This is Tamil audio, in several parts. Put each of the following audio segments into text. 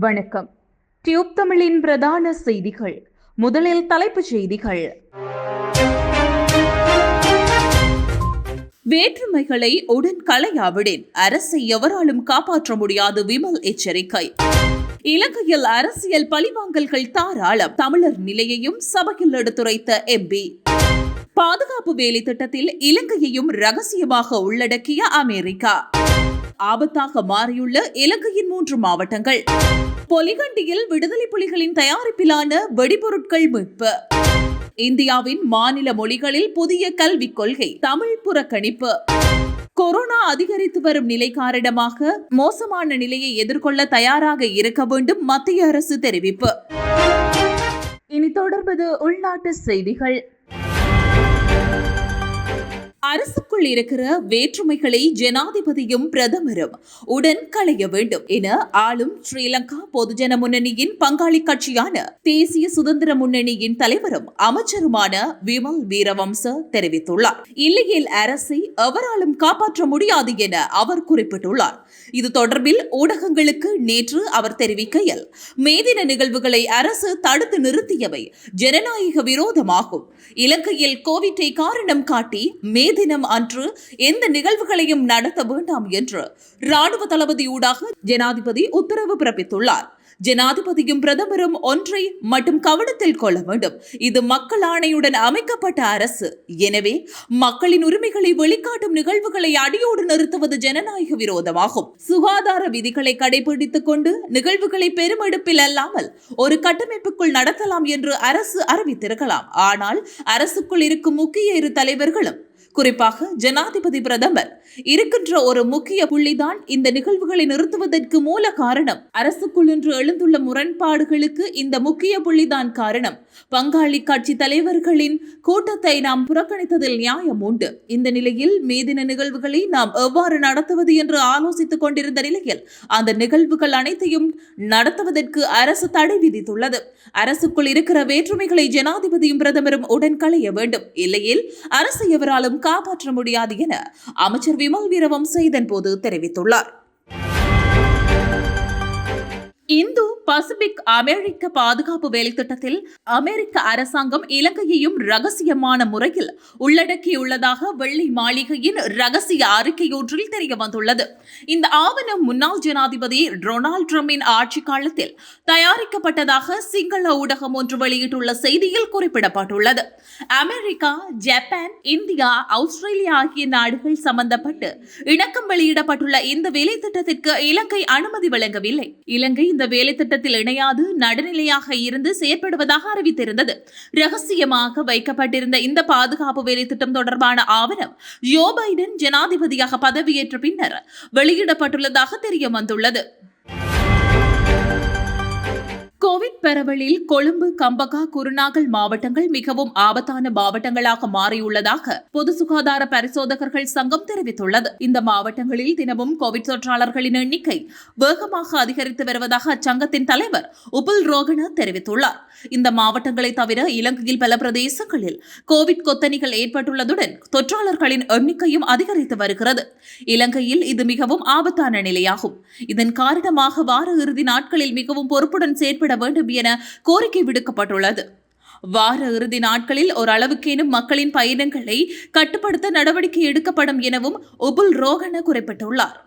வணக்கம். டியூப் தமிழின் பிரதான செய்திகள். முதலில் தலைப்புச் செய்திகள். வேற்றுமைகளை உடன் களையாவிடின் அரசை எவராலும் காப்பாற்ற முடியாது விமல் எச்சரிக்கை. இலங்கையில் அரசியல் பழிவாங்கல்கள் தாராளம், தமிழர் நிலையையும் சபையில் எடுத்துரைத்த எம்பி. பாதுகாப்பு வேலை திட்டத்தில் இலங்கையையும் ரகசியமாக உள்ளடக்கிய அமெரிக்கா. ஆபத்தாக மாறியுள்ள இலங்கையின் 3 மாவட்டங்கள். பொலிகண்டியில் விடுதலை புலிகளின் தயாரிப்பிலான வெடிபொருட்கள் மீட்பு. இந்தியாவின் மாநில மொழிகளில் புதிய கல்விக் கொள்கை, தமிழ் புறக்கணிப்பு. கொரோனா அதிகரித்து வரும் நிலை காரணமாக மோசமான நிலையை எதிர்கொள்ள தயாராக இருக்க வேண்டும், மத்திய அரசு தெரிவிப்பு. இனி தொடர்பது உள்நாட்டு செய்திகள். அரசுக்குள் இருக்கிற வேற்றுமைகளை ஜனாதிபதியும் பிரதமரும் உடன் களைய வேண்டும் என ஆளும் ஸ்ரீலங்கா பொதுஜன முன்னணியின் பங்காளி கட்சியான தேசிய சுதந்திர முன்னணியின் தலைவரும் அமைச்சருமான விமல் வீரவம்ச தெரிவித்துள்ளார். இல்லையேல் அரசை எவராலும் காப்பாற்ற முடியாது என அவர் குறிப்பிட்டுள்ளார். இது தொடர்பில் ஊடகங்களுக்கு நேற்று அவர் தெரிவிக்கையில், மேதின நிகழ்வுகளை அரசு தடுத்து நிறுத்தியவை ஜனநாயக விரோதமாகும். இலங்கையில் கோவிட்டை காரணம் காட்டி தினம் அன்று எந்த நிகழ்வுகளையும் நடத்த வேண்டாம் என்று ராணுவ தளபதி ஊடாக ஜனாதிபதி உத்தரவு பிறப்பித்துள்ளார். ஜனாதிபதியும் பிரதமரும் ஒன்றை மட்டும் கவனத்தில் கொள்ள வேண்டும். இது மக்கள் ஆணையுடன் அமைக்கப்பட்ட அரசு. எனவே மக்களின் உரிமைகளை வெளிக்காட்டும் நிகழ்வுகளை அடியோடு நிறுத்துவது ஜனநாயக விரோதமாகும். சுகாதார விதிகளை கடைபிடித்துக் கொண்டு நிகழ்வுகளை பெருமெடுப்பில் அல்லாமல் ஒரு கட்டமைப்புக்குள் நடத்தலாம் என்று அரசு அறிவித்திருக்கலாம். ஆனால் அரசுக்குள் இருக்கும் முக்கிய 2 தலைவர்களும், குறிப்பாக ஜனாதிபதி பிரதமர் இருக்கின்ற ஒரு முக்கிய புள்ளிதான் இந்த நிகழ்வுகளை நிறுத்துவதற்கு மூல காரணம். அரசுக்குள் இன்று எழுந்துள்ள முரண்பாடுகளுக்கு இந்த முக்கிய புள்ளிதான் காரணம். பங்காளி கட்சி தலைவர்களின் கூட்டத்தை நாம் புறக்கணித்ததில் நியாயம் உண்டு. இந்த நிலையில் மேதின நிகழ்வுகளை நாம் எவ்வாறு நடத்துவது என்று ஆலோசித்துக் கொண்டிருந்த நிலையில் அந்த நிகழ்வுகள் அனைத்தையும் நடத்துவதற்கு அரசு தடை விதித்துள்ளது. அரசுக்குள் இருக்கிற வேற்றுமைகளை ஜனாதிபதியும் பிரதமரும் உடன் களைய வேண்டும். இல்லையில் அரசு எவராலும் காப்பாற்ற முடியாது என அமைச்சர் விமல் வீரவம்ச இதன் போது தெரிவித்துள்ளார். இந்து பசிபிக் அமெரிக்க பாதுகாப்பு வேலை திட்டத்தில் அமெரிக்க அரசாங்கம் இலங்கையையும் ரகசியமான முறையில் உள்ளடக்கியுள்ளதாக வெள்ளை மாளிகையின் ரகசிய அறிக்கையொன்றில் தெரிய வந்துள்ளது. இந்த ஆவணம் முன்னாள் ஜனாதிபதி டொனால்ட் டிரம்பின் ஆட்சி காலத்தில் தயாரிக்கப்பட்டதாக சிங்கள ஊடகம் ஒன்று வெளியிட்டுள்ள செய்தியில் குறிப்பிடப்பட்டுள்ளது. அமெரிக்கா, ஜப்பான், இந்தியா, ஆஸ்திரேலியா ஆகிய நாடுகள் சம்பந்தப்பட்டு இணக்கம் வெளியிடப்பட்டுள்ள இந்த வேலை திட்டத்திற்கு இலங்கை அனுமதி வழங்கவில்லை. இலங்கை இந்த வேலை திட்டத்தில் இணையாது நடுநிலையாக இருந்து செயற்படுவதாக அறிவித்திருந்தது. ரகசியமாக வைக்கப்பட்டிருந்த இந்த பாதுகாப்பு வேலை திட்டம் தொடர்பான ஆவணம் ஜோ பைடன் ஜனாதிபதியாக பதவியேற்ற பின்னர் வெளியிடப்பட்டுள்ளதாக தெரிய வந்துள்ளது. கோவிட் பரவலில் கொழும்பு, கம்பகா, குருநாகல் மாவட்டங்கள் மிகவும் ஆபத்தான மாவட்டங்களாக மாறியுள்ளதாக பொது சுகாதார பரிசோதகர்கள் சங்கம் தெரிவித்துள்ளது. இந்த மாவட்டங்களில் தினமும் கோவிட் தொற்றாளர்களின் எண்ணிக்கை வேகமாக அதிகரித்து வருவதாக அச்சங்கத்தின் தலைவர் உபுல் ரோகன தெரிவித்துள்ளார். இந்த மாவட்டங்களை தவிர இலங்கையில் பல பிரதேசங்களில் கோவிட் கொத்தணிகள் ஏற்பட்டுள்ளதுடன் தொற்றாளர்களின் எண்ணிக்கையும் அதிகரித்து வருகிறது. இலங்கையில் இது மிகவும் ஆபத்தான நிலையாகும். இதன் காரணமாக வார இறுதி நாட்களில் மிகவும் பொறுப்புடன் செயற்பட வேண்டும் என கோரிக்கை விடுக்கப்பட்டுள்ளது. வார இறுதி நாட்களில் ஓரளவுக்கேனும் மக்களின் பயணங்களை கட்டுப்படுத்த நடவடிக்கை எடுக்கப்படும் எனவும் உபுல் ரோகன குறிப்பிட்டுள்ளார்.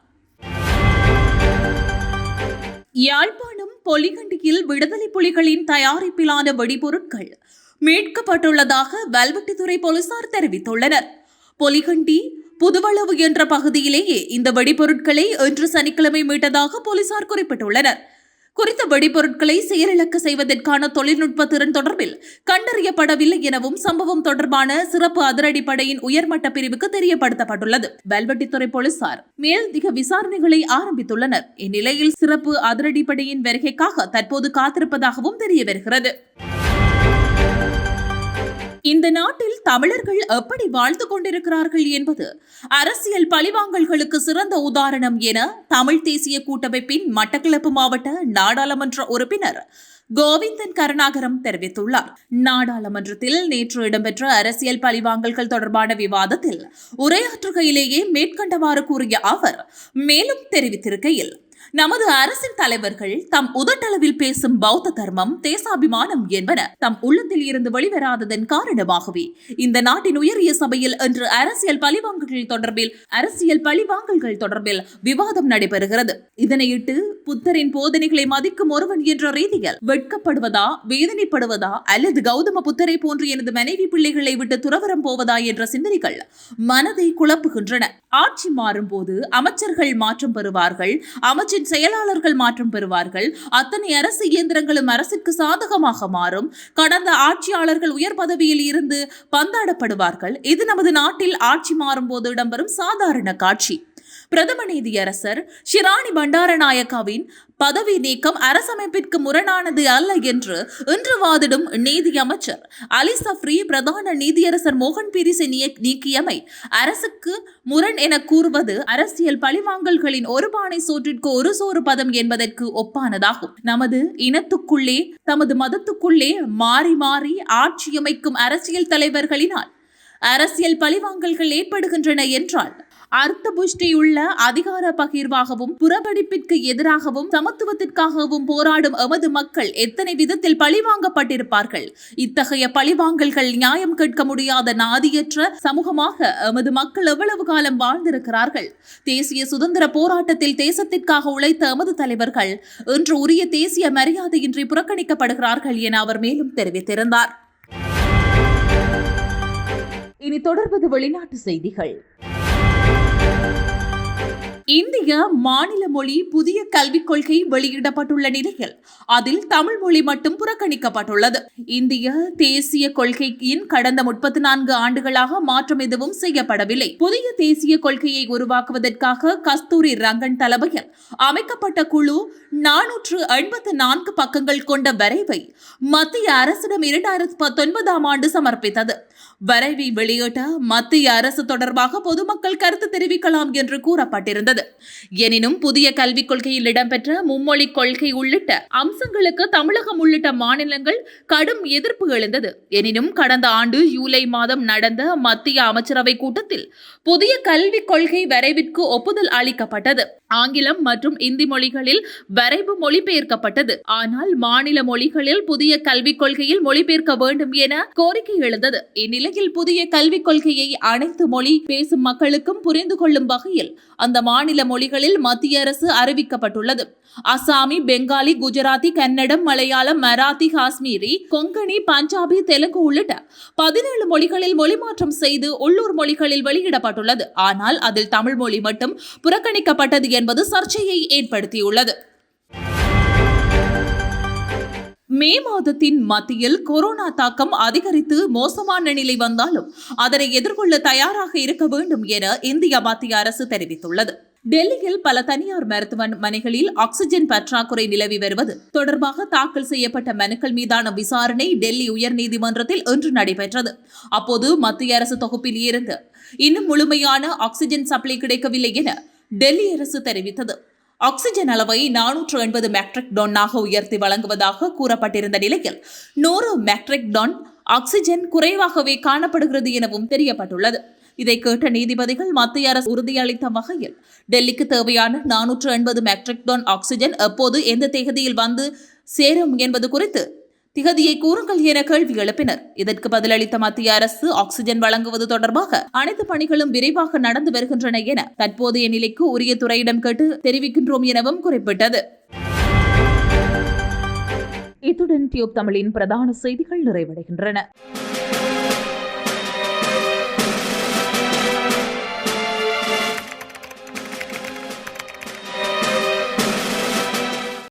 யாழ்ப்பாணம் பொலிகண்டியில் விடுதலை புலிகளின் தயாரிப்பிலான வெடிபொருட்கள் மீட்கப்பட்டுள்ளதாக வல்வெட்டித்துறை போலீசார் தெரிவித்துள்ளனர். பொலிகண்டி புதுவளவு என்ற பகுதியிலேயே இந்த வெடிபொருட்களை இன்று சனிக்கிழமை மீட்டதாக போலீசார் குறிப்பிட்டுள்ளனர். குறித்த வெடிபொருட்களை செயலிழக்க செய்வதற்கான தொழில்நுட்ப திறன் தொடர்பில் கண்டறியப்படவில்லை எனவும் சம்பவம் தொடர்பான சிறப்பு அதிரடிப்படையின் உயர்மட்ட பிரிவுக்கு தெரியப்படுத்தப்பட்டுள்ளது. வல்வெட்டித்துறை போலீசார் மேலதிக விசாரணைகளை ஆரம்பித்துள்ளனர். இந்நிலையில் சிறப்பு அதிரடிப்படையின் வருகைக்காக தற்போது காத்திருப்பதாகவும் தெரிய வருகிறது. இந்த நாட்டில் தமிழர்கள் எப்படி வாழ்ந்து கொண்டிருக்கிறார்கள் என்பது அரசியல் பழிவாங்கல்களுக்கு சிறந்த உதாரணம் என தமிழ் தேசிய கூட்டமைப்பின் மட்டக்களப்பு மாவட்ட நாடாளுமன்ற உறுப்பினர் கோவிந்தன் கருணாகரம் தெரிவித்துள்ளார். நாடாளுமன்றத்தில் நேற்று இடம்பெற்ற அரசியல் பழிவாங்கல்கள் தொடர்பான விவாதத்தில் உரையாற்றுகையிலேயே மேற்கண்டவாறு கூறிய அவர் மேலும் தெரிவித்திருக்கையில், நமது அரசின் தலைவர்கள் தம் உதட்டளவில் பேசும் பௌத்த தர்மம், தேசாபிமானம் என்பன தம் உள்ளத்தில் இருந்து வெளிவராததன் காரணமாகவே இந்த நாட்டின் உயரிய சபையில் இன்று அரசியல் பழிவாங்கல்கள் தொடர்பில் விவாதம் நடைபெறுகிறது. இதனையிட்டு புத்தரின் போதனைகளை மதிக்கும் ஒருவன் என்ற ரீதியில் வெட்கப்படுவதா, வேதனைப்படுவதா அல்லது கௌதம புத்தரை போன்று எனது மனைவி பிள்ளைகளை விட்டு துறவரம் போவதா என்ற சிந்தனைகள் மனதை குழப்புகின்றன. ஆட்சி மாறும் போது அமைச்சர்கள் மாற்றம் பெறுவார்கள், அமைச்சின் செயலாளர்கள் மாற்றம் பெறுவார்கள், அத்தனை அரசு இயந்திரங்களும் அரசிற்கு சாதகமாக மாறும், கடந்த ஆட்சியாளர்கள் உயர் பதவியில் இருந்து பந்தாடப்படுவார்கள். இது நமது நாட்டில் ஆட்சி மாறும் போது இடம்பெறும் சாதாரண காட்சி. பிரதம நீதியரசர் ஷிராணி பண்டாரநாயக்காவின் பதவி நீக்கம் அரசமைப்பிற்கு முரணானது அல்ல என்று இன்று வாதிடும் நீதி அமைச்சர் அலி சஃப்ரி பிரதான நீதியரசர் மோகன் பீரிஸை நீக்கியமை அரசுக்கு முரண் என கூறுவது அரசியல் பழிவாங்கல்களின் ஒரு பானை சோற்றிற்கு ஒரு சோறு பதம் என்பதற்கு ஒப்பானதாகும். நமது இனத்துக்குள்ளே, தமது மதத்துக்குள்ளே மாறி மாறி ஆட்சியமைக்கும் அரசியல் தலைவர்களினால் அரசியல் பழிவாங்கல்கள் ஏற்படுகின்றன என்றால் அர்த்த புஷ்டியுள்ள அதிகார பகிர்வாகவும் புறப்படிப்பிற்கு எதிராகவும் சமத்துவத்திற்காகவும் போராடும் எமது மக்கள் எத்தனை விதத்தில் பழிவாங்கப்பட்டிருப்பார்கள். இத்தகைய பழிவாங்கல்கள் நியாயம் கேட்க முடியாத நாதியற்ற சமூகமாக எமது மக்கள் எவ்வளவு காலம் வாழ்ந்திருக்கிறார்கள். தேசிய சுதந்திர போராட்டத்தில் தேசத்திற்காக உழைத்த எமது தலைவர்கள் இன்று உரிய தேசிய மரியாதையின்றி புறக்கணிக்கப்படுகிறார்கள் என அவர் மேலும் தெரிவித்திருந்தார். இனி தொடர்வது வெளிநாட்டு செய்திகள். இந்திய மாநில மொழி புதிய கல்விக் கொள்கை வெளியிடப்பட்டுள்ள நிலையில் அதில் தமிழ் மொழி மட்டும் புறக்கணிக்கப்பட்டுள்ளது. இந்திய தேசிய கொள்கையின் கடந்த 34 ஆண்டுகளாக மாற்றம் எதுவும் செய்யப்படவில்லை. புதிய தேசிய கொள்கையை உருவாக்குவதற்காக கஸ்தூரி ரங்கன் தலைமையில் அமைக்கப்பட்ட குழு 484 பக்கங்கள் கொண்ட வரைவை மத்திய அரசிடம் 2019ஆம் ஆண்டு சமர்ப்பித்தது. வரைவை வெளியிட்ட மத்திய அரசு தொடர்பாக பொதுமக்கள் கருத்து தெரிவிக்கலாம் என்று கூறப்பட்டிருந்தது. எனினும் புதிய கல்விக் கொள்கையில் இடம்பெற்ற மும்மொழி கொள்கை உள்ளிட்ட அம்சங்களுக்கு தமிழகம் உள்ளிட்ட மாநிலங்கள் கடும் எதிர்ப்பு எழுந்தது. எனினும் கடந்த ஆண்டு ஜூலை மாதம் நடந்த மத்திய அமைச்சரவை கூட்டத்தில் புதிய கல்விக் கொள்கை வரைவிற்கு ஒப்புதல் அளிக்கப்பட்டது. ஆங்கிலம் மற்றும் இந்தி மொழிகளில் வரைவு மொழிபெயர்க்கப்பட்டது. ஆனால் மாநில மொழிகளில் புதிய கல்விக் கொள்கையில் மொழிபெயர்க்க வேண்டும் என கோரிக்கை எழுந்தது. இந்நிலையில் புதிய கல்விக் கொள்கையை அனைத்து மொழி பேசும் மக்களுக்கும் புரிந்து கொள்ளும் வகையில் அந்த மாநில மொழிகளில் மத்திய அரசு அறிவிக்கப்பட்டுள்ளது. அசாமி, பெங்காலி, குஜராத்தி, கன்னடம், மலையாளம், மராத்தி, காஷ்மீரி, கொங்கணி, பஞ்சாபி, தெலுங்கு உள்ளிட்ட 17 மொழிகளில் மொழிமாற்றம் செய்து உள்ளூர் மொழிகளில் வெளியிடப்பட்டுள்ளது. ஆனால் அதில் தமிழ் மொழி மட்டும் புறக்கணிக்கப்பட்டது என்பது சர்ச்சையை ஏற்படுத்தியுள்ளது. மே மாதத்தின் மத்தியில் கொரோனா தாக்கம் அதிகரித்து மோசமான நிலை வந்தாலும் அதனை எதிர்கொள்ள தயாராக இருக்க வேண்டும் என இந்திய மத்திய அரசு தெரிவித்துள்ளது. டெல்லியில் பல தனியார் மருத்துவமனைகளில் ஆக்சிஜன் பற்றாக்குறை நிலவி வருவது தொடர்பாக தாக்கல் செய்யப்பட்ட மனுக்கள் மீதான விசாரணை டெல்லி உயர்நீதிமன்றத்தில் இன்று நடைபெற்றது. அப்போது மத்திய அரசு தொகுப்பில் இருந்து இன்னும் முழுமையான ஆக்சிஜன் சப்ளை கிடைக்கவில்லை என டெல்லி அரசு தெரிவித்தது. ஆக்சிஜன் அளவை 480 மெட்ரிக் டன்னாக உயர்த்தி வழங்குவதாக கூறப்பட்டிருந்த நிலையில் 100 மெட்ரிக் டன் ஆக்சிஜன் குறைவாகவே காணப்படுகிறது எனவும் தெரியப்பட்டுள்ளது. இதை கேட்ட நீதிபதிகள் மத்திய அரசு உறுதியளித்த வகையில் டெல்லிக்கு தேவையான 480 மெட்ரிக் டன் ஆக்சிஜன் எப்போது எந்த தேதியில் வந்து சேரும் என்பது குறித்து திகதியை கூறுங்கள் என கேள்வி எழுப்பினர். இதற்கு பதிலளித்த மத்திய அரசு ஆக்சிஜன் வழங்குவது தொடர்பாக அனைத்து பணிகளும் விரைவாக நடந்து வருகின்றன என தற்போதைய நிலைக்கு உரிய துறையிடம் கேட்டு தெரிவிக்கின்றோம் எனவும் குறிப்பிட்டது. இத்துடன் டியூப் தமிழின் பிரதான செய்திகள் நிறைவடைகின்றன.